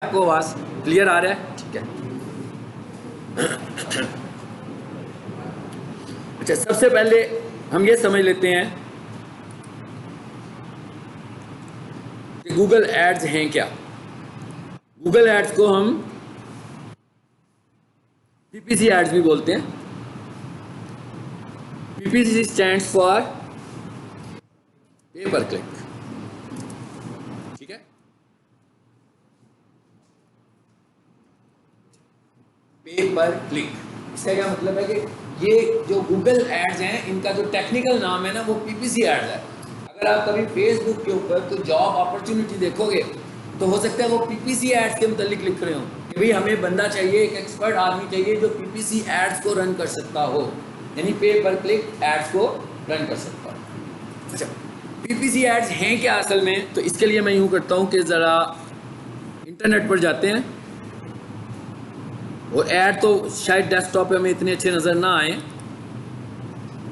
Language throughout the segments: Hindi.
आपको आवाज क्लियर आ रहा है? ठीक है। अच्छा, सबसे पहले हम ये समझ लेते हैं कि गूगल एड्स हैं क्या। गूगल एड्स को हम पीपीसी एड्स भी बोलते हैं। पीपीसी स्टैंड्स फॉर पे पर क्लिक। ठीक है, पे पर क्लिक। इसका क्या मतलब है कि ये जो गूगल एड्स हैं, इनका जो टेक्निकल नाम है ना, वो पीपीसी एड्स है। अगर आप कभी फेसबुक के ऊपर कोई जॉब अपॉर्चुनिटी देखोगे तो हो सकता है वो पीपीसी एड्स के मुतालिक लिख रहे हो कि भाई हमें बंदा चाहिए, एक एक्सपर्ट आदमी चाहिए जो पीपीसी एड्स को रन कर सकता हो, यानी पे पर क्लिक एड्स को रन कर सकता हो। अच्छा, पीपीसी एड्स हैं क्या असल में? तो इसके लिए मैं यूँ करता हूँ कि ज़रा इंटरनेट पर जाते हैं, और ऐड तो शायद डेस्कटॉप पे हमें इतने अच्छे नज़र ना आए,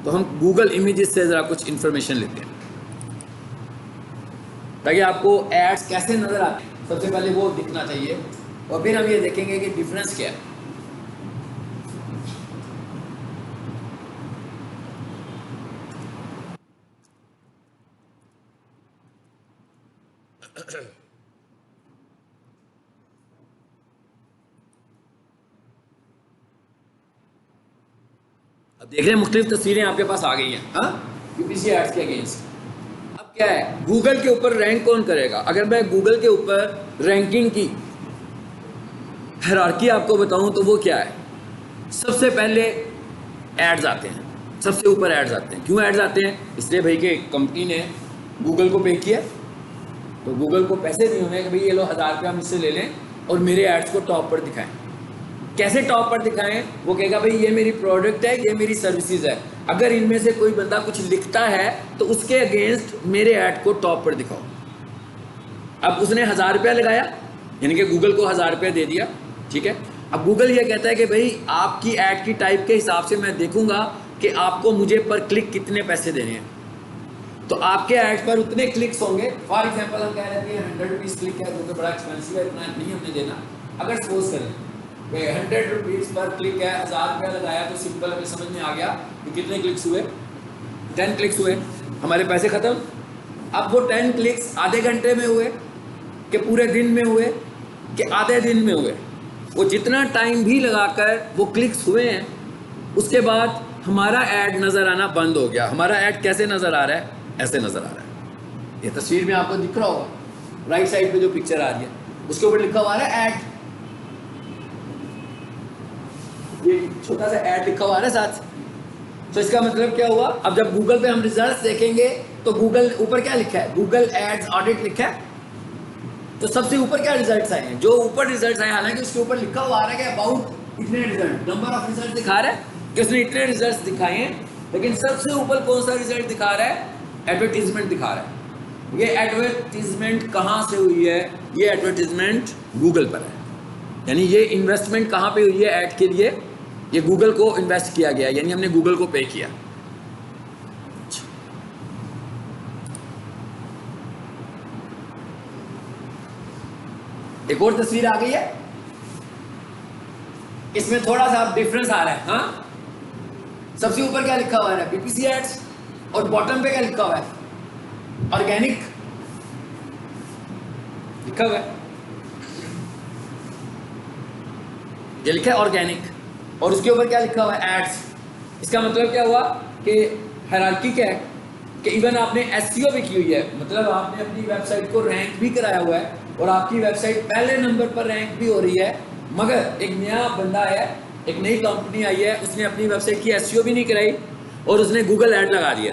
तो हम गूगल इमेजेस से ज़रा कुछ इन्फॉर्मेशन लेते हैं ताकि आपको एड्स कैसे नज़र आते हैं सबसे पहले वो दिखना चाहिए, और फिर हम ये देखेंगे कि डिफरेंस क्या है। अब देख रहे हैं मुख्तलिफ तस्वीरें आपके पास आ गई हैं, हाँ, पीपीसी एड्स के अगेंस्ट। अब क्या है, गूगल के ऊपर रैंक कौन करेगा? अगर मैं गूगल के ऊपर रैंकिंग की हायरार्की आपको बताऊं तो वो क्या है? सबसे पहले एड्स आते हैं, सबसे ऊपर एड्स आते हैं। क्यों एड्स आते हैं? इसलिए भाई कि कंपनी ने गूगल को पे किया, तो गूगल को पैसे दिए उन्हें कि भाई ये लो 1000 रुपया मुझसे ले लें और मेरे एड्स को टॉप पर दिखाएं। कैसे टॉप पर दिखाएं? वो कहेगा भाई ये मेरी प्रोडक्ट है, ये मेरी सर्विसेज है, अगर इनमें से कोई बंदा कुछ लिखता है तो उसके अगेंस्ट मेरे ऐड को टॉप पर दिखाओ। अब उसने 1000 रुपया लगाया, यानी कि गूगल को 1000 रुपया दे दिया, ठीक है। अब गूगल ये कहता है कि भाई आपकी ऐड की टाइप के हिसाब से मैं देखूंगा कि आपको मुझे पर क्लिक कितने पैसे देने हैं। तो आपके ऐड पर उतने क्लिक्स होंगे। फॉर एग्जाम्पल हम कह रहे हैं कि 100 रुपीज़ क्लिक है, जो कि बड़ा एक्सपेंसिव है, इतना नहीं हमने देना। अगर सपोज करें 100 रुपीज़ पर क्लिक है, 1000 रुपया लगाया, तो सिंपल हमें समझ में आ गया कि कितने क्लिक्स हुए, 10 क्लिक्स हुए, हमारे पैसे ख़त्म। अब वो 10 क्लिक्स आधे घंटे में हुए कि पूरे दिन में हुए कि आधे दिन में हुए, वो जितना टाइम भी लगाकर वो क्लिक्स हुए हैं, उसके बाद हमारा ऐड नज़र आना बंद हो गया। हमारा ऐड कैसे नज़र आ रहा है? ऐसे नज़र आ रहा है। ये तस्वीर में आपको दिख रहा होगा, राइट साइड पे जो पिक्चर आ रही है उसके ऊपर लिखा हुआ है ऐड। ये छोटा सा ऐड लिखा हुआ है साथ। तो इसका मतलब क्या हुआ? अब जब गूगल पे हम रिजल्ट्स देखेंगे तो गूगल ऊपर क्या लिखा है? गूगल एड्स ऑडिट लिखा है। तो सबसे ऊपर क्या रिजल्ट्स आए हैं? जो ऊपर रिजल्ट्स आए, हालांकि उसके ऊपर लिखा हुआ आ रहा है कि अबाउट इतने रिजल्ट, नंबर ऑफ रिजल्ट दिखा रहा है कि उसने इतने रिजल्ट्स दिखाए हैं, लेकिन सबसे ऊपर कौन सा रिजल्ट दिखा रहा है? एडवर्टीजमेंट दिखा रहा है। ये एडवर्टीजमेंट कहाँ से हुई है? ये एडवर्टीजमेंट गूगल पर है, यानी ये इन्वेस्टमेंट कहाँ पे हुई है ऐड के लिए? ये गूगल को इन्वेस्ट किया गया, यानी हमने गूगल को पे किया। एक और तस्वीर आ गई है, इसमें थोड़ा सा डिफरेंस आ रहा है। हाँ, सबसे ऊपर क्या लिखा हुआ है? पीपीसी एड्स, और बॉटम पे क्या लिखा हुआ है? ऑर्गेनिक लिखा हुआ है, ये लिखा है ऑर्गेनिक, और उसके ऊपर क्या लिखा हुआ है? एड्स। इसका मतलब क्या हुआ कि हायरार्की क्या है कि इवन आपने एसईओ भी की हुई है, मतलब आपने अपनी वेबसाइट को रैंक भी कराया हुआ है और आपकी वेबसाइट पहले नंबर पर रैंक भी हो रही है, मगर एक नया बंदा है, एक नई कंपनी आई है, उसने अपनी वेबसाइट की एसईओ भी नहीं कराई और उसने गूगल ऐड लगा दिया।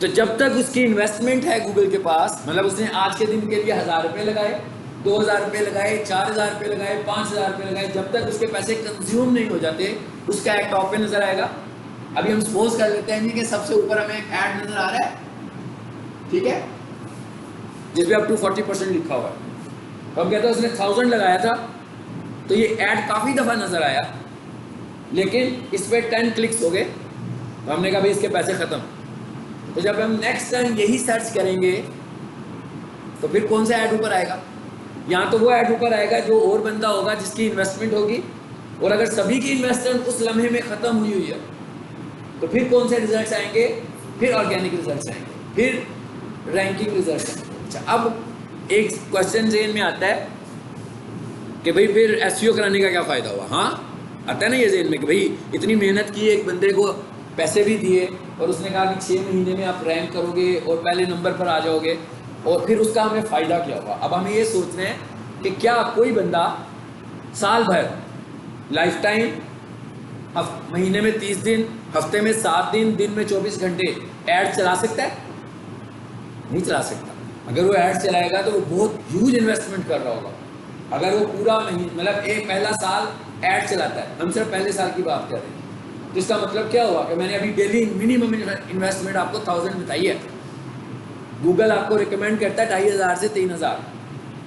तो जब तक उसकी इन्वेस्टमेंट है गूगल के पास, मतलब उसने आज के दिन के लिए 1000 रुपये लगाए, 2000 रुपये लगाए, 4000 रुपये लगाए, 5000 रुपये लगाए, जब तक उसके पैसे कंज्यूम नहीं हो जाते उसका ऐड टॉप पे नजर आएगा। अभी हम सपोज कर लेते हैं कि सबसे ऊपर हमें एक ऐड नजर आ रहा है, ठीक है, जिसमें अप टू 40% लिखा हुआ है। तो हम कहते हैं उसने 1000 लगाया था, तो ये ऐड काफ़ी दफ़ा नजर आया, लेकिन इस पर 10 क्लिक्स हो गए, तो हमने कहा भाई इसके पैसे ख़त्म। तो जब हम नेक्स्ट टाइम यही सर्च करेंगे तो फिर कौन सा ऐड ऊपर आएगा? यहाँ तो वो ऐड ऊपर आएगा जो और बंदा होगा जिसकी इन्वेस्टमेंट होगी, और अगर सभी की इन्वेस्टमेंट उस लम्हे में ख़त्म हुई हुई है तो फिर कौन से रिजल्ट्स आएंगे? फिर ऑर्गेनिक रिजल्ट्स आएंगे, फिर रैंकिंग रिजल्ट्स आएंगे। अच्छा, अब एक क्वेश्चन जेन में आता है कि भाई फिर एसईओ कराने का क्या फ़ायदा हुआ? हाँ, आता है ना ये जेन में कि भाई इतनी मेहनत की, एक बंदे को पैसे भी दिए और उसने कहा कि 6 महीने में आप रैंक करोगे और पहले नंबर पर आ जाओगे, और फिर उसका हमें फ़ायदा क्या होगा? अब हमें ये सोच रहे हैं कि क्या कोई बंदा साल भर, लाइफ टाइम, महीने में 30 दिन, हफ्ते में 7 दिन, दिन में 24 घंटे ऐड चला सकता है? नहीं चला सकता। अगर वो ऐड चलाएगा तो वो बहुत ह्यूज इन्वेस्टमेंट कर रहा होगा। अगर वो पूरा महीना, मतलब एक पहला साल ऐड चलाता है, हम सिर्फ पहले साल की बात कर रहे हैं, तो इसका मतलब क्या हुआ कि मैंने अभी डेली मिनिमम इन्वेस्टमेंट आपको 1000 बताई है। गूगल आपको रिकमेंड करता है 2500 से 3000,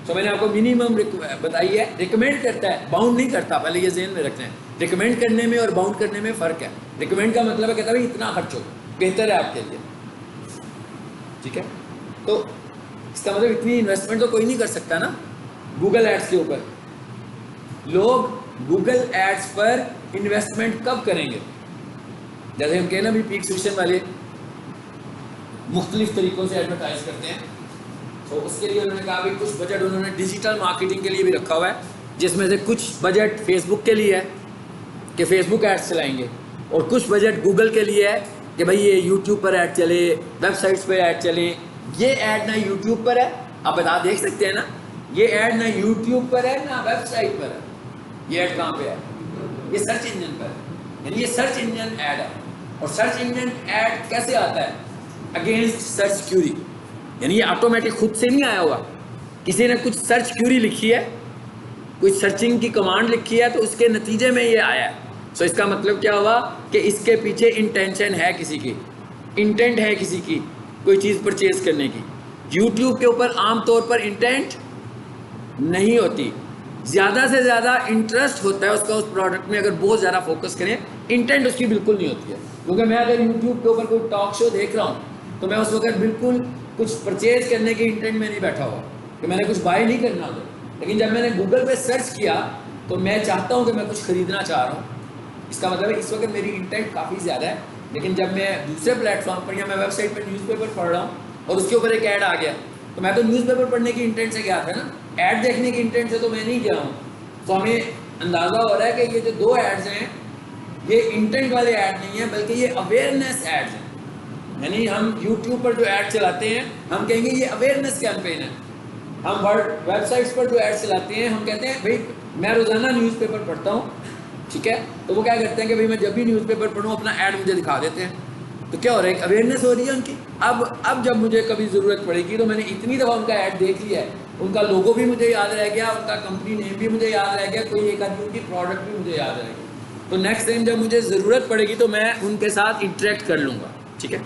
तो मैंने आपको मिनिमम बताई है। रिकमेंड करता है, बाउंड नहीं करता, पहले ये ज़हन में रखते हैं। रिकमेंड करने में और बाउंड करने में फ़र्क है। रिकमेंड का मतलब है कहता है भाई इतना खर्च हो, बेहतर है आपके लिए, ठीक है। तो इसका मतलब इतनी इन्वेस्टमेंट तो कोई नहीं कर सकता ना गूगल एड्स के ऊपर। लोग गूगल एड्स पर इन्वेस्टमेंट कब करेंगे? जैसे हम कहें ना भी पीक सेशन वाले मुख्तलिफ तरीक़ों से एडवर्टाइज करते हैं, तो उसके लिए उन्होंने कहा भी कुछ बजट उन्होंने डिजिटल मार्केटिंग के लिए भी रखा हुआ है, जिसमें से कुछ बजट फेसबुक के लिए है कि फेसबुक एड्स चलाएंगे, और कुछ बजट गूगल के लिए है कि भाई ये यूट्यूब पर ऐड चले, वेबसाइट्स पर ऐड चले। ये ऐड ना यूट्यूब पर है, आप बता देख सकते हैं ना, ये ऐड ना यूट्यूब पर है ना वेबसाइट पर है। ये ऐड कहाँ पे है? ये सर्च इंजन पर है, यानी ये सर्च इंजन ऐड है। और सर्च इंजन ऐड कैसे आता है? अगेंस्ट सर्च क्यूरी, यानी ये ऑटोमेटिक खुद से नहीं आया हुआ, किसी ने कुछ सर्च क्यूरी लिखी है, कुछ सर्चिंग की कमांड लिखी है, तो उसके नतीजे में ये आया है। सो इसका मतलब क्या हुआ कि इसके पीछे इंटेंशन है, किसी की इंटेंट है, किसी की कोई चीज़ परचेज करने की। यूट्यूब के ऊपर आमतौर पर इंटेंट नहीं होती, ज़्यादा से ज़्यादा इंटरेस्ट होता है उसका उस प्रोडक्ट में। अगर बहुत ज़्यादा फोकस करें, इंटेंट उसकी बिल्कुल नहीं होती है। क्योंकि मैं अगर यूट्यूब के ऊपर कोई टॉक शो देख रहा हूँ तो मैं उस वक्त बिल्कुल कुछ परचेज करने के इंटेंट में नहीं बैठा हुआ कि मैंने कुछ बाय नहीं करना उधर। लेकिन जब मैंने गूगल पे सर्च किया तो मैं चाहता हूँ कि मैं कुछ ख़रीदना चाह रहा हूँ। इसका मतलब है इस वक्त मेरी इंटेंट काफ़ी ज़्यादा है। लेकिन जब मैं दूसरे प्लेटफॉर्म पर या मैं वेबसाइट पर न्यूज़पेपर पढ़ रहा हूँ और उसके ऊपर एक ऐड आ गया, तो मैं तो न्यूज़पेपर पढ़ने की इंटेंट से गया था ना, ऐड देखने की इंटेंट से तो मैं नहीं गया हूँ। तो हमें अंदाज़ा हो रहा है कि ये जो 2 एड्स हैं ये इंटेंट वाले ऐड नहीं है, बल्कि ये अवेयरनेस एड्स हैं। यानी हम यूट्यूब पर जो ऐड चलाते हैं हम कहेंगे ये अवेयरनेस कैंपेन है। हम वेबसाइट्स पर जो ऐड चलाते हैं हम कहते हैं भाई मैं रोज़ाना न्यूज़पेपर पढ़ता हूँ, ठीक है, तो वो क्या करते हैं कि भाई मैं जब भी न्यूज़पेपर पढ़ूँ अपना ऐड मुझे दिखा देते हैं। तो क्या हो रहा है, अवेयरनेस हो रही है उनकी। अब जब मुझे कभी ज़रूरत पड़ेगी तो मैंने इतनी दफ़ा उनका ऐड देख लिया है, उनका लोगो भी मुझे याद रह गया, उनका कंपनी नेम भी मुझे याद रह गया, कोई एक आदमी उनकी प्रोडक्ट भी मुझे याद रह गया। तो नेक्स्ट टाइम जब मुझे ज़रूरत पड़ेगी तो मैं उनके साथ इंटरेक्ट कर लूँगा, ठीक है।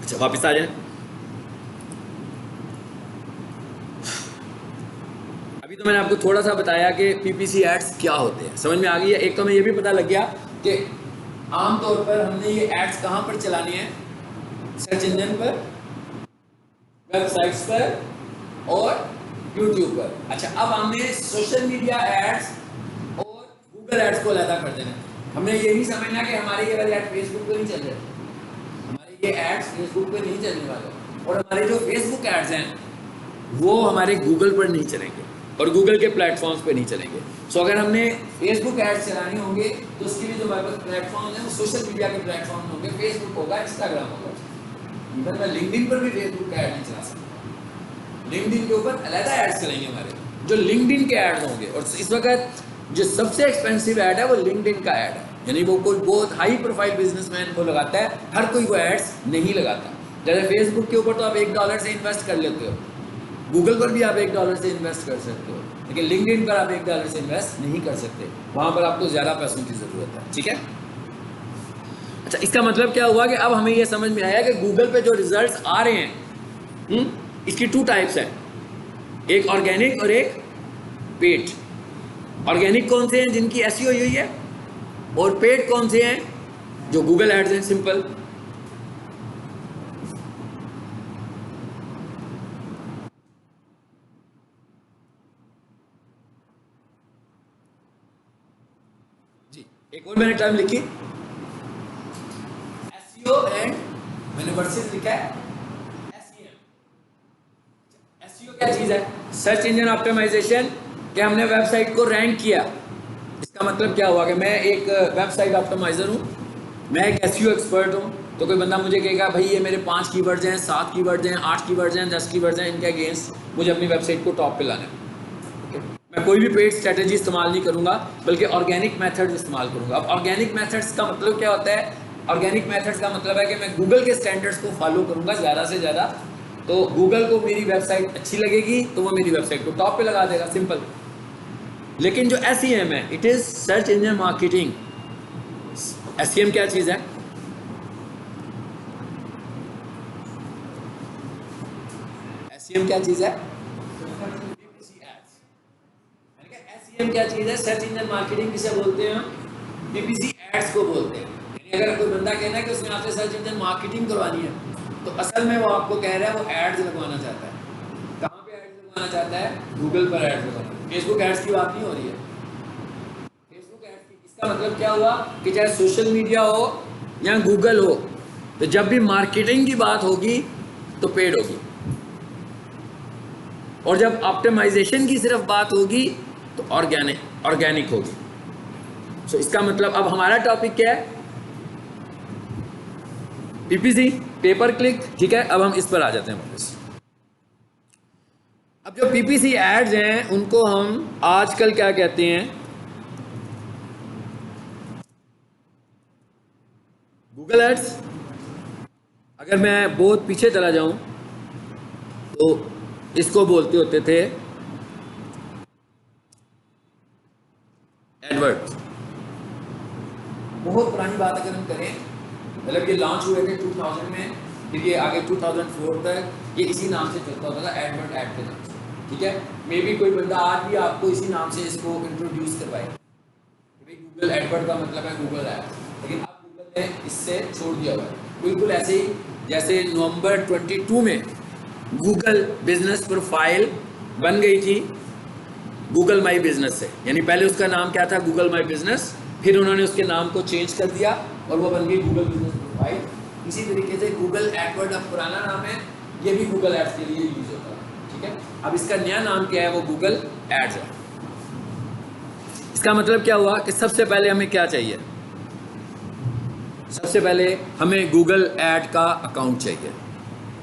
अच्छा, वापस आ जाए। अभी तो मैंने आपको थोड़ा सा बताया कि पीपीसी एड्स क्या होते हैं, समझ में आ गई है। एक तो हमें ये भी पता लग गया कि आमतौर पर हमने ये एड्स कहाँ पर चलानी है, सर्च इंजन पर, वेबसाइट्स पर और यूट्यूब पर। अच्छा, अब हमने सोशल मीडिया एड्स और गूगल एड्स को अलग कर देना। हमने ये नहीं समझना कि हमारे ये वाले एड फेसबुक पर नहीं चल रहे, हमारे ये एड्स फेसबुक पे नहीं चलने वाले, और हमारे जो फेसबुक एड्स हैं वो हमारे गूगल पर नहीं चलेंगे और गूगल के प्लेटफॉर्म्स पे नहीं चलेंगे। सो अगर हमने फेसबुक एड्स चलाने होंगे तो उसके लिए जो हमारे पास प्लेटफॉर्म है वो सोशल मीडिया के प्लेटफॉर्म होंगे, फेसबुक होगा, इंस्टाग्राम होगा। इधर मैं लिंक्डइन पर भी फेसबुक का ऐड नहीं चला सकता, लिंक्डइन के ऊपर अलग एड्स चलेंगे हमारे जो लिंक्डइन के एड्स होंगे। और इस वक्त जो सबसे एक्सपेंसिव ऐड है वो लिंक्डइन का ऐड है, यानी वो कोई बहुत हाई प्रोफाइल बिजनेसमैन को लगाता है, हर कोई वो एड्स नहीं लगाता। जैसे फेसबुक के ऊपर तो आप $1 से इन्वेस्ट कर लेते हो, गूगल पर भी आप $1 से इन्वेस्ट कर सकते हो, लेकिन लिंक्डइन पर आप $1 से इन्वेस्ट नहीं कर सकते, वहाँ पर आपको ज़्यादा पैसों की ज़रूरत है, ठीक है। अच्छा, इसका मतलब क्या हुआ कि अब हमें यह समझ में आया कि गूगल पे जो रिजल्ट्स आ रहे हैं इसकी 2 टाइप्स है, एक ऑर्गेनिक और एक पेड। ऑर्गेनिक कौन से हैं, जिनकी एसईओ हुई है, और पेड कौन से हैं, जो गूगल एड्स हैं, सिंपल। एक और मैंने टर्म लिखी, एसईओ एंड मैंने वर्सेस लिखा है एसईएम। एसईओ क्या चीज है? Search engine optimisation. कि हमने वेबसाइट को रैंक किया, इसका मतलब क्या हुआ कि मैं एक वेबसाइट ऑप्टिमाइजर हूँ, मैं एक एसईओ एक्सपर्ट हूँ। तो कोई बंदा मुझे कहेगा भाई ये मेरे 5 कीवर्ड्स हैं, 7 कीवर्ड्स हैं, 8 कीवर्ड्स हैं, 10 कीवर्ड्स हैं, इनके अगेंस्ट मुझे अपनी वेबसाइट को टॉप पे लाना है। मैं कोई भी पेड स्ट्रेटेजी इस्तेमाल नहीं करूंगा, बल्कि ऑर्गेनिक मेथड्स इस्तेमाल करूंगा। अब ऑर्गेनिक मेथड्स का मतलब क्या होता है? ऑर्गेनिक मेथड्स का मतलब है कि मैं गूगल के स्टैंडर्ड्स को फॉलो करूंगा ज़्यादा से ज़्यादा। तो गूगल को मेरी वेबसाइट अच्छी लगेगी तो वो मेरी वेबसाइट को टॉप पे लगा देगा, सिंपल। लेकिन जो एसईएम है, it is search engine marketing. SEM क्या चीज़ है? एसईएम क्या चीज़ है? एसईएम क्या चीज़ है? सर्च इंजन मार्केटिंग किसे बोलते हैं? पीपीसी एड्स को बोलते हैं। यानी अगर कोई बंदा कहना है कि उसने आपसे सर्च इंजन मार्केटिंग करवानी है, तो असल में वो आपको कह रहा है वो एड्स लगवाना चाहता है। कहाँ पे एड्स लगवाना चाहता है? गूगल पर एड्स लगवाना। फेसबुक एड्स की बात नहीं हो रही है, फेसबुक एड्स की। इसका मतलब क्या हुआ कि चाहे सोशल मीडिया हो या गूगल हो, तो जब भी मार्केटिंग की बात होगी तो पेड होगी, और जब ऑप्टिमाइजेशन की सिर्फ बात होगी तो ऑर्गेनिक होगी। सो इसका मतलब अब हमारा टॉपिक क्या है? पीपीसी, पेपर क्लिक, ठीक है। अब हम इस पर आ जाते हैं वापस। अब जो पीपीसी एड्स हैं उनको हम आजकल क्या कहते हैं? Google ads. अगर मैं बहुत पीछे चला जाऊं तो इसको बोलते होते थे एडवर्ड्स। बहुत पुरानी बात अगर हम करें, मतलब ये लॉन्च हुए थे 2000 में, फिर ये आगे 2004 तक ये इसी नाम से चलता होता था, एडवर्ड ऐड के नाम से, ठीक है। मे बी कोई बंदा आज भी आपको इसी नाम से इसको इंट्रोड्यूस करवाए, गूगल एडवर्ड का मतलब है गूगल एड्स, लेकिन अब गूगल ने इससे छोड़ दिया हुआ है। बिल्कुल ऐसे ही जैसे नवंबर 22 में गूगल बिजनेस प्रोफाइल बन गई थी गूगल माई बिजनेस से, यानी पहले उसका नाम क्या था? गूगल माई बिजनेस, फिर उन्होंने उसके नाम को चेंज कर दिया और वो बन गई गूगल बिजनेस प्रोफाइल। इसी तरीके से गूगल एडवर्ड अब पुराना नाम है, ये भी गूगल एड्स के लिए यूज होता है, ठीक है। अब इसका नया नाम क्या है? वो गूगल एड्स है। इसका मतलब क्या हुआ कि सबसे पहले हमें क्या चाहिए? सबसे पहले हमें गूगल ऐड का अकाउंट चाहिए।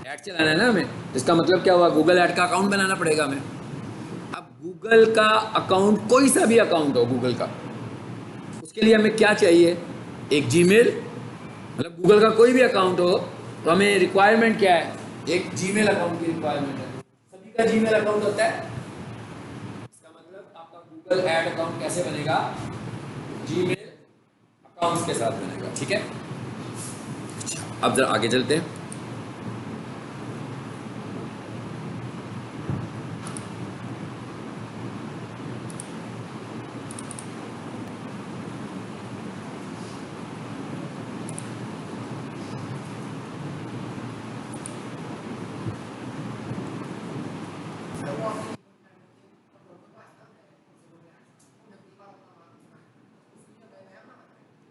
ऐड चलाना है ना हमें, इसका मतलब क्या हुआ? गूगल ऐड का अकाउंट बनाना पड़ेगा हमें। अब गूगल का अकाउंट, कोई सा भी अकाउंट हो गूगल का, उसके लिए हमें क्या चाहिए? एक जीमेल, मतलब गूगल का कोई भी अकाउंट हो तो हमें रिक्वायरमेंट क्या है? एक जीमेल अकाउंट की रिक्वायरमेंट है। सभी का जीमेल अकाउंट होता है। इसका मतलब आपका गूगल ऐड अकाउंट कैसे बनेगा? जीमेल अकाउंट्स के साथ बनेगा, ठीक है। अब जरा आगे चलते हैं।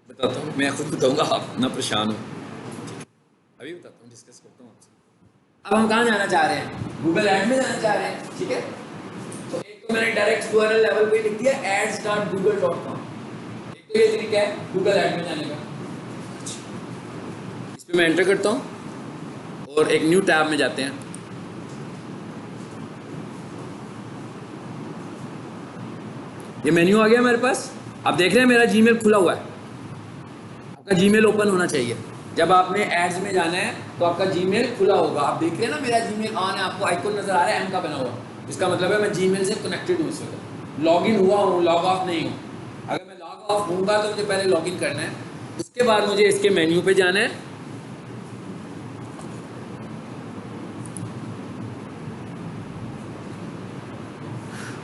बताता हूँ, मैं खुद बताऊंगा, आप ना परेशान हो, अभी बताता हूँ, डिस्कस करता हूँ आपसे। अब हम कहाँ जाना चाह रहे हैं? गूगल ऐड में जाना चाह रहे हैं, ठीक है। तो एक तो मैंने डायरेक्ट URL लेवल पे लिख दिया ads.google.com। एक तो ये तरीका है गूगल ऐड में जाने का। इस पे मैं एंटर करता हूँ और एक न्यू टैब में जाते हैं। ये मेन्यू आ गया हमारे पास। आप देख रहे हैं मेरा जीमेल खुला हुआ है। आपका जीमेल ओपन होना चाहिए। जब आपने एड्स में जाना है तो आपका जीमेल खुला होगा। आप देख रहे हैं ना मेरा जीमेल ऑन है, आपको आइकन नजर आ रहा है एम का बना हुआ। इसका मतलब है मैं जीमेल से कनेक्टेड हूँ, इससे लॉग इन हुआ हूँ, लॉग ऑफ नहीं हूँ। अगर मैं लॉग ऑफ हूँगा तो मुझे पहले लॉग इन करना है, उसके बाद मुझे इसके मेन्यू पे जाना है।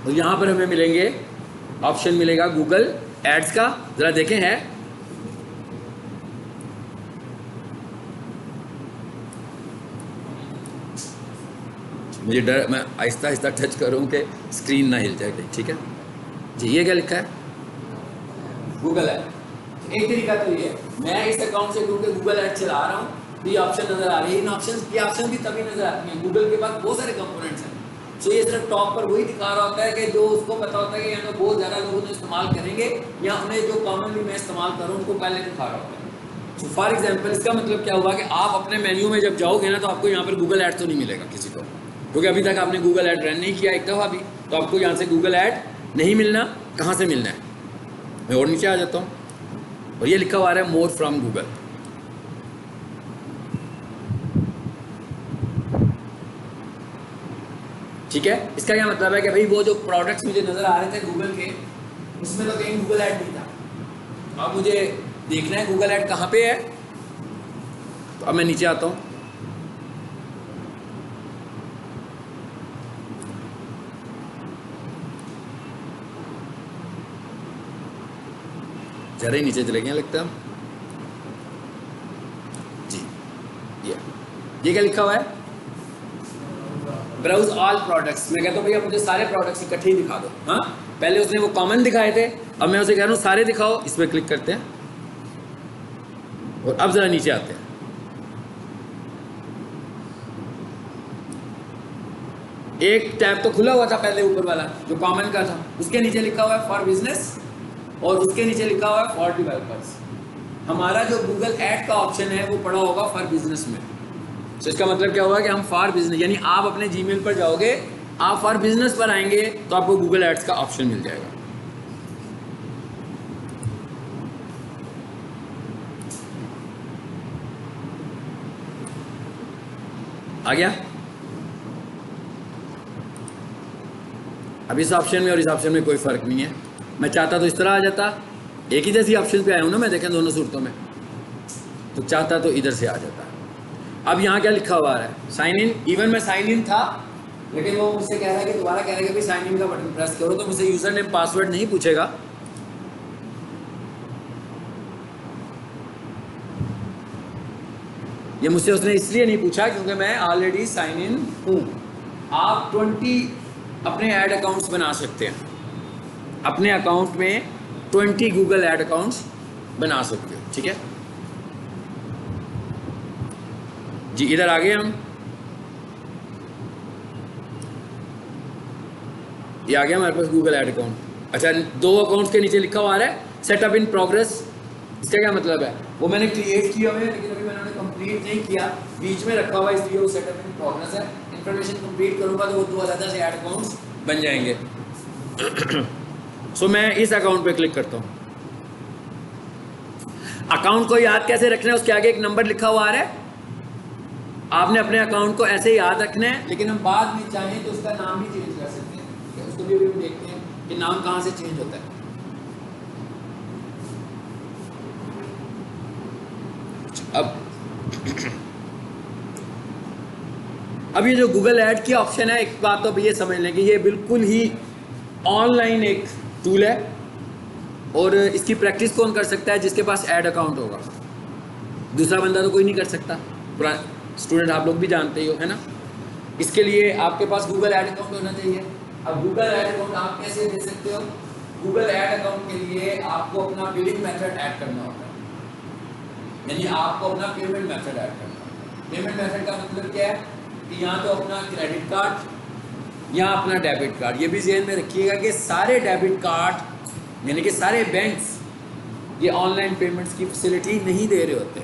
और यहाँ पर हमें मिलेंगे, ऑप्शन मिलेगा गूगल एड्स का। जरा देखें है, मुझे डर, मैं आहिस्ता आहिस्ता टच करूँ कि स्क्रीन ना हिल जाए कहीं, ठीक है जी। ये क्या लिखा है? Google add. एक तरीका तो ये है, मैं इस अकाउंट से क्योंकि गूगल ऐड चला रहा हूँ तो ये ऑप्शन नजर आ रही है। इन ऑप्शन ये ऑप्शन भी तभी नजर आती है, गूगल के पास बहुत सारे कंपोनेंट्स हैं। सो ये सिर्फ टॉप पर वही दिखा रहा होता है कि जो उसको पता होता है कि यहाँ बहुत ज़्यादा लोग उन्हें इस्तेमाल करेंगे, या उन्हें जो कॉमनली मैं इस्तेमाल करूँ उनको पहले दिखा रहा होता है। सो फॉर एग्जाम्पल इसका मतलब क्या हुआ कि आप अपने मेन्यू में जब जाओगे ना तो आपको यहाँ पर गूगल ऐड तो नहीं मिलेगा किसी को, क्योंकि अभी तक आपने गूगल ऐड रन नहीं किया एक दफ़ा भी, तो आपको यहाँ से गूगल ऐड नहीं मिलना। कहाँ से मिलना है? मैं और नीचे आ जाता हूँ और ये लिखा हुआ है मोर फ्रॉम गूगल। ठीक है, इसका क्या मतलब है कि भाई वो जो प्रोडक्ट्स मुझे नजर आ रहे थे गूगल के, उसमें तो कहीं गूगल ऐड नहीं था। अब मुझे देखना है गूगल ऐड कहाँ पे है, तो अब मैं नीचे आता हूँ। जरा ही नीचे चले गए लगता है जी। ये क्या लिखा हुआ है? Browse all products. मैं कहता हूँ भैया मुझे सारे प्रोडक्ट्स इकट्ठे ही दिखा दो। हाँ, पहले उसने वो कॉमन दिखाए थे, अब मैं उसे कह रहा हूँ सारे दिखाओ। इस पर क्लिक करते हैं और अब जरा नीचे आते हैं। एक टैब तो खुला हुआ था पहले ऊपर वाला जो कॉमन का था, उसके नीचे लिखा हुआ है फॉर बिजनेस और उसके नीचे लिखा हुआ है फॉर डेवलपर्स। हमारा जो गूगल ऐड का ऑप्शन है वो पड़ा होगा फॉर बिजनेस में। तो इसका मतलब क्या हुआ कि हम फॉर बिजनेस, यानी आप अपने जीमेल पर जाओगे, आप फॉर बिजनेस पर आएंगे तो आपको गूगल एड्स का ऑप्शन मिल जाएगा। आ गया? अब इस ऑप्शन में और इस ऑप्शन में कोई फर्क नहीं है। मैं चाहता तो इस तरह आ जाता, एक ही जैसी ऑप्शन पे आया हूं ना मैं, देखें दोनों सूरतों में, तो चाहता तो इधर से आ जाता। अब यहाँ क्या लिखा हुआ है? Sign in. इवन मैं साइन इन था, लेकिन वो मुझसे कह रहा है कि दोबारा कह रहा है कि भाई साइन इन का बटन प्रेस करो, तो मुझे यूजर नेम पासवर्ड नहीं पूछेगा। ये मुझसे उसने इसलिए नहीं पूछा क्योंकि मैं ऑलरेडी साइन इन हूँ। आप 20 अपने ऐड अकाउंट्स बना सकते हैं, अपने अकाउंट में 20 गूगल ऐड अकाउंट्स बना सकते हो। ठीक है जी, इधर आ गए हम। ये आ गया हमारे पास गूगल ऐड अकाउंट। अच्छा, 2 अकाउंट्स के नीचे लिखा हुआ है सेटअप इन प्रोग्रेस। इसका क्या मतलब है? वो मैंने क्रिएट किया हुआ है लेकिन अभी मैंने कंप्लीट नहीं किया, बीच में रखा हुआ है, इसलिए वो सेटअप इन प्रोग्रेस है। इंफॉर्मेशन कंप्लीट करूंगा तो वो 2 अलग से ऐड अकाउंट्स बन जाएंगे। सो मैं इस अकाउंट पे क्लिक करता हूँ। अकाउंट को याद कैसे रखना है, उसके आगे एक नंबर लिखा हुआ है। आपने अपने अकाउंट को ऐसे याद रखना है, लेकिन हम बाद में चाहें तो उसका नाम भी चेंज कर सकते हैं। उसको भी अभी देखते हैं कि नाम कहाँ से चेंज होता है। अब ये जो गूगल ऐड की ऑप्शन है, एक बात तो अब ये समझ लें कि ये बिल्कुल ही ऑनलाइन एक टूल है और इसकी प्रैक्टिस कौन कर सकता है? जिसके पास ऐड अकाउंट होगा। दूसरा बंदा तो कोई नहीं कर सकता। स्टूडेंट आप लोग भी जानते ही हो, है ना। इसके लिए आपके पास गूगल ऐड अकाउंट होना चाहिए। अब गूगल ऐड अकाउंट आप कैसे दे सकते हो? गूगल ऐड अकाउंट के लिए आपको अपना बिलिंग मेथड ऐड करना होगा, यानी आपको अपना पेमेंट मेथड ऐड करना होगा। पेमेंट मेथड का मतलब क्या है कि यहाँ तो अपना क्रेडिट कार्ड या अपना डेबिट कार्ड। ये भी ध्यान में रखिएगा कि सारे डेबिट कार्ड यानी कि सारे बैंक्स ये ऑनलाइन पेमेंट्स की फैसिलिटी नहीं दे रहे होते।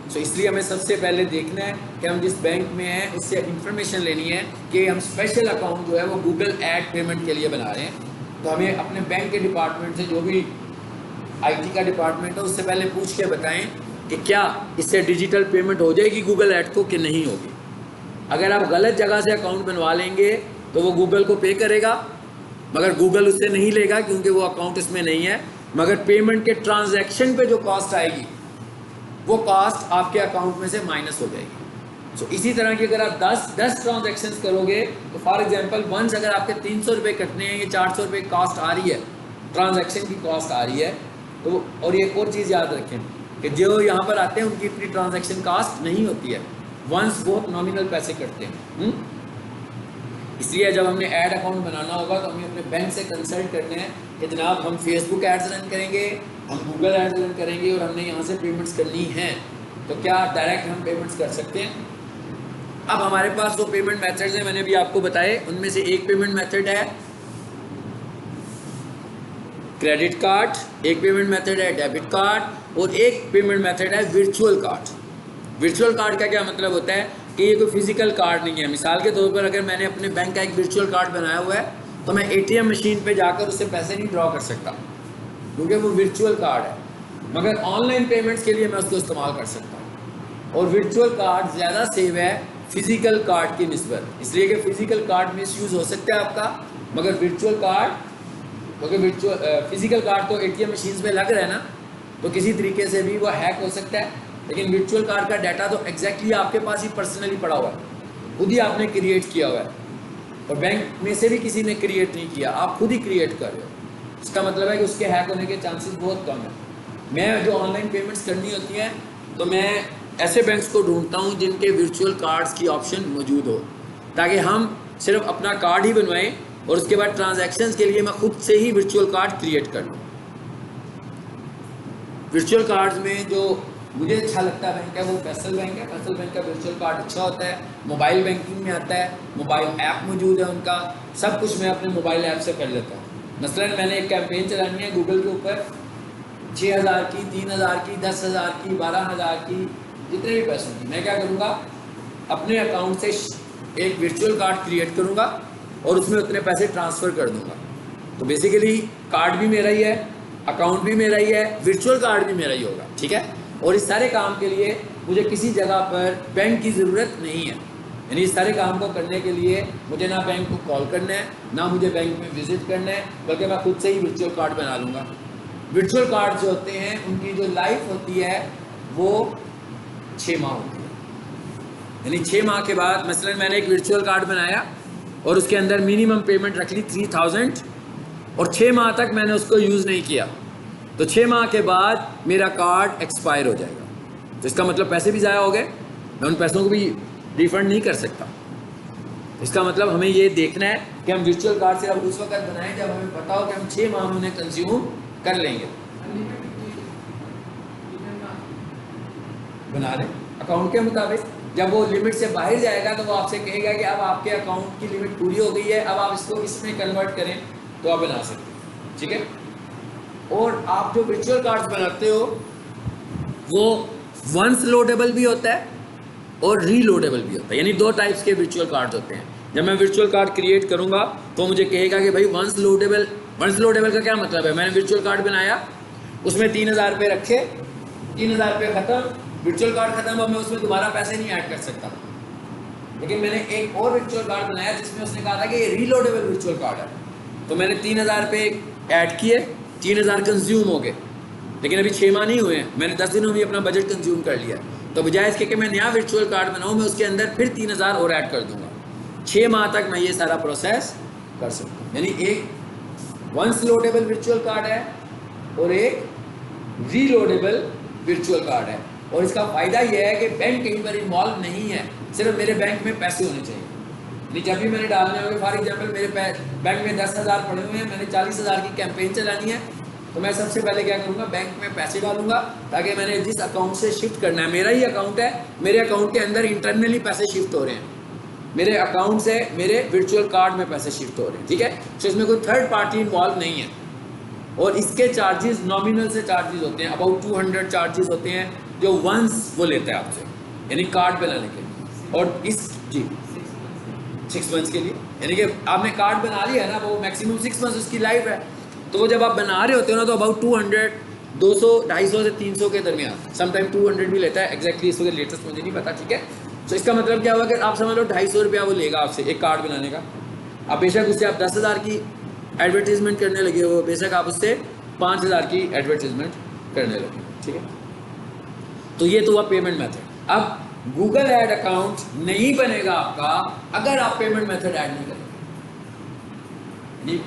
सो इसलिए हमें सबसे पहले देखना है कि हम जिस बैंक में हैं उससे इंफॉर्मेशन लेनी है कि हम स्पेशल अकाउंट जो है वो गूगल ऐड पेमेंट के लिए बना रहे हैं। तो हमें अपने बैंक के डिपार्टमेंट से, जो भी IT का डिपार्टमेंट है, उससे पहले पूछ के बताएं कि क्या इससे डिजिटल पेमेंट हो जाएगी गूगल ऐड को कि नहीं होगी। अगर आप गलत जगह से अकाउंट बनवा लेंगे तो वो गूगल को पे करेगा, मगर गूगल उससे नहीं लेगा क्योंकि वो अकाउंट इसमें नहीं है। मगर पेमेंट के ट्रांजैक्शन पे जो कॉस्ट आएगी वो कॉस्ट आपके अकाउंट में से माइनस हो जाएगी। सो इसी तरह की अगर आप 10 ट्रांजैक्शंस करोगे तो फॉर एग्जांपल वंस अगर आपके 300 रुपये कटने हैं, ये 400 रुपये कॉस्ट आ रही है, ट्रांजैक्शन की कॉस्ट आ रही है, तो और एक और चीज़ याद रखें कि जो यहाँ पर आते हैं उनकी इतनी ट्रांजैक्शन कॉस्ट नहीं होती है, वंस बहुत नॉमिनल पैसे कटते हैं। इसलिए जब हमने ऐड अकाउंट बनाना होगा तो हमें अपने बैंक से कंसल्ट करने हैं कि जनाब हम फेसबुक एड्स रन करेंगे, हम गूगल एड्स रन करेंगे और हमने यहाँ से पेमेंट्स करनी है, तो क्या डायरेक्ट हम पेमेंट्स कर सकते हैं। अब हमारे पास दो पेमेंट मेथड्स हैं, मैंने भी आपको बताए। उनमें से एक पेमेंट मेथड है क्रेडिट कार्ड, एक पेमेंट मेथड है डेबिट कार्ड और एक पेमेंट मेथड है वर्चुअल कार्ड। वर्चुअल कार्ड का क्या मतलब होता है कि ये कोई फिजिकल कार्ड नहीं है। मिसाल के तौर पर अगर मैंने अपने बैंक का एक वर्चुअल कार्ड बनाया हुआ है तो मैं एटीएम मशीन पे जाकर उससे पैसे नहीं ड्रॉ कर सकता क्योंकि वो वर्चुअल कार्ड है, मगर ऑनलाइन पेमेंट्स के लिए मैं उसको इस्तेमाल कर सकता हूँ। और वर्चुअल कार्ड ज़्यादा सेव है फिजिकल कार्ड की निस्बत, इसलिए कि फिजिकल कार्ड मिसयूज़ हो सकता है आपका, मगर वर्चुअल कार्ड, क्योंकि फिजिकल कार्ड तो एटीएम मशीन पे लग रहा है ना, तो किसी तरीके से भी वो हैक हो सकता है। लेकिन वर्चुअल कार्ड का डाटा तो एग्जैक्टली आपके पास ही पर्सनली पड़ा हुआ है, खुद ही आपने क्रिएट किया हुआ है और बैंक में से भी किसी ने क्रिएट नहीं किया, आप खुद ही क्रिएट कर रहे हो। इसका मतलब है कि उसके हैक होने के चांसेस बहुत कम है। मैं जो ऑनलाइन पेमेंट्स करनी होती हैं तो मैं ऐसे बैंक्स को ढूंढता हूँ जिनके वर्चुअल कार्ड्स की ऑप्शन मौजूद हो, ताकि हम सिर्फ अपना कार्ड ही बनवाएं और उसके बाद ट्रांजैक्शंस के लिए मैं खुद से ही वर्चुअल कार्ड क्रिएट कर लूँ। वर्चुअल कार्ड्स में जो मुझे अच्छा लगता है बैंक है वो फैसल बैंक है। फैसल बैंक का वर्चुअल कार्ड अच्छा होता है, मोबाइल बैंकिंग में आता है, मोबाइल ऐप मौजूद है उनका, सब कुछ मैं अपने मोबाइल ऐप से कर लेता हूँ। मसलन मैंने एक कैंपेन चलानी है गूगल के ऊपर, 6,000 की, 3,000 की, 10,000 की, 12,000 की, जितने भी पैसों की, मैं क्या करूँगा अपने अकाउंट से एक वर्चुअल कार्ड क्रिएट करूँगा और उसमें उतने पैसे ट्रांसफ़र कर दूँगा। तो बेसिकली कार्ड भी मेरा ही है, अकाउंट भी मेरा ही है, वर्चुअल कार्ड भी मेरा ही होगा, ठीक है। और इस सारे काम के लिए मुझे किसी जगह पर बैंक की ज़रूरत नहीं है, यानी इस सारे काम को करने के लिए मुझे ना बैंक को कॉल करना है, ना मुझे बैंक में विज़िट करना है, बल्कि मैं खुद से ही वर्चुअल कार्ड बना लूँगा। वर्चुअल कार्ड जो होते हैं उनकी जो लाइफ होती है वो 6 माह होती है, यानी 6 माह के बाद मसलन मैंने एक वर्चुअल कार्ड बनाया और उसके अंदर मिनिमम पेमेंट रख ली 3,000 और 6 माह तक मैंने उसको यूज़ नहीं किया, तो 6 माह के बाद मेरा कार्ड एक्सपायर हो जाएगा। तो इसका मतलब पैसे भी ज़ाया हो गए, मैं उन पैसों को भी रिफ़ंड नहीं कर सकता। इसका मतलब हमें ये देखना है कि हम वर्चुअल कार्ड सिर्फ उस वक्त बनाएं जब हमें पता हो कि हम 6 माह में उन्हें कंज्यूम कर लेंगे। बना लें अकाउंट के मुताबिक, जब वो लिमिट से बाहर जाएगा तो वो आपसे कहेगा कि अब आपके अकाउंट की लिमिट पूरी हो गई है, अब आप इसको इसमें कन्वर्ट करें, तो आप बना सकते हैं, ठीक है। और आप जो वर्चुअल कार्ड्स बनाते हो वो वंस लोडेबल भी होता है और रीलोडेबल भी होता है, यानी 2 टाइप्स के वर्चुअल कार्ड्स होते हैं। जब मैं वर्चुअल कार्ड क्रिएट करूंगा तो मुझे कहेगा कि भाई वंस लोडेबल का क्या मतलब है, मैंने वर्चुअल कार्ड बनाया, उसमें 3,000 रुपये रखे, 3,000 रुपये ख़त्म, वर्चुअल कार्ड ख़त्म, अब मैं उसमें दोबारा पैसे नहीं ऐड कर सकता। लेकिन मैंने एक और वर्चुअल कार्ड बनाया जिसमें उसने कहा था कि ये रीलोडेबल वर्चुअल कार्ड है, तो मैंने 3,000 रुपये ऐड किए, 3,000 कंज्यूम हो गए, लेकिन अभी 6 माह नहीं हुए हैं, मैंने 10 दिनों में अपना बजट कंज्यूम कर लिया। तो बजाय इसके कि मैं नया वर्चुअल कार्ड बनाऊँ, मैं उसके अंदर फिर 3,000 और ऐड कर दूंगा। 6 माह तक मैं ये सारा प्रोसेस कर सकता हूँ। यानी एक वंस लोडेबल वर्चुअल कार्ड है और एक रीलोडेबल वर्चुअल कार्ड है। और इसका फ़ायदा यह है कि बैंक कहीं पर इन्वॉल्व नहीं है, सिर्फ मेरे बैंक में पैसे होने चाहिए। नहीं, जब भी मैंने डालने होंगे, फॉर एग्जाम्पल मेरे बैंक में 10,000 पड़े हुए हैं, मैंने 40,000 की कैंपेन चलानी है, तो मैं सबसे पहले क्या करूँगा, बैंक में पैसे डालूंगा, ताकि मैंने जिस अकाउंट से शिफ्ट करना है, मेरा ही अकाउंट है, मेरे अकाउंट के अंदर इंटरनली पैसे शिफ्ट हो रहे हैं, मेरे अकाउंट से मेरे वर्चुअल कार्ड में पैसे शिफ्ट हो रहे हैं, ठीक है। तो इसमें कोई थर्ड पार्टी इन्वॉल्व नहीं है। और इसके चार्जेस नॉमिनल से चार्जेस होते हैं, अबाउट 200 चार्जेस होते हैं जो वंस वो लेते हैं आपसे, यानी कार्ड बनाने के लिए। और इस जी 6 मंथ्स के लिए, यानी कि आपने कार्ड बना लिया है ना, वो मैक्सिमम 6 मंथ्स उसकी लाइफ है। तो वो जब आप बना रहे होते हो ना, तो अबाउट 200, 200, 250 से 300 के दरमियान, समटाइम 200 भी लेता है, एग्जैक्टली इस वक्त लेटेस्ट मुझे नहीं पता, ठीक है। तो इसका मतलब क्या हुआ कि आप समझ लो 250 रुपया वो लेगा आपसे एक कार्ड बनाने का। अब बेशक उससे आप 10,000 की एडवर्टीजमेंट करने लगे हो, बेशक आप उससे 5,000 की एडवर्टीजमेंट करने लगे, ठीक है। तो ये तो हुआ पेमेंट मेथड। अब गूगल ऐड अकाउंट नहीं बनेगा आपका अगर आप पेमेंट मेथड ऐड नहीं करेंगे।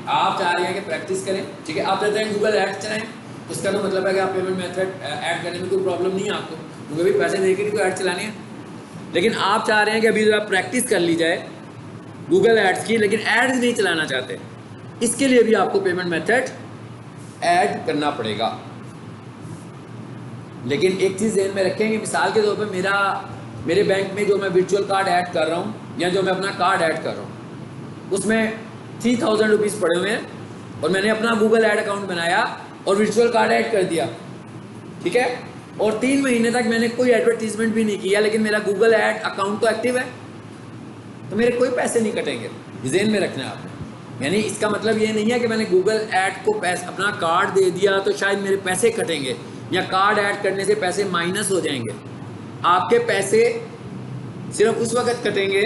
आप चाह रहे हैं कि प्रैक्टिस करें, ठीक है, आप चाहते हैं गूगल ऐड चलाएं, उसका तो मतलब है कि आप पेमेंट मेथड ऐड करने में कोई प्रॉब्लम नहीं है आपको, क्योंकि भी पैसे देकर ही तो ऐड चलानी है। लेकिन आप चाह रहे हैं कि अभी जरा प्रैक्टिस कर ली जाए गूगल एड्स की, लेकिन एड्स नहीं चलाना चाहते, इसके लिए भी आपको पेमेंट मेथड ऐड करना पड़ेगा। लेकिन एक चीज़ ध्यान में रखेंगे, मिसाल के तौर पर मेरे बैंक में जो मैं वर्चुअल कार्ड ऐड कर रहा हूँ या जो मैं अपना कार्ड ऐड कर रहा हूँ उसमें 3000 रुपीज़ पड़े हुए हैं और मैंने अपना गूगल ऐड अकाउंट बनाया और वर्चुअल कार्ड ऐड कर दिया, ठीक है, और 3 महीने तक मैंने कोई एडवर्टीजमेंट भी नहीं किया, लेकिन मेरा गूगल ऐड अकाउंट तो एक्टिव है, तो मेरे कोई पैसे नहीं कटेंगे। ज़हन में रखना है आपने। यानी इसका मतलब ये नहीं है कि मैंने गूगल ऐड को अपना कार्ड दे दिया तो शायद मेरे पैसे कटेंगे या कार्ड ऐड करने से पैसे माइनस हो जाएंगे। आपके पैसे सिर्फ उस वक्त कटेंगे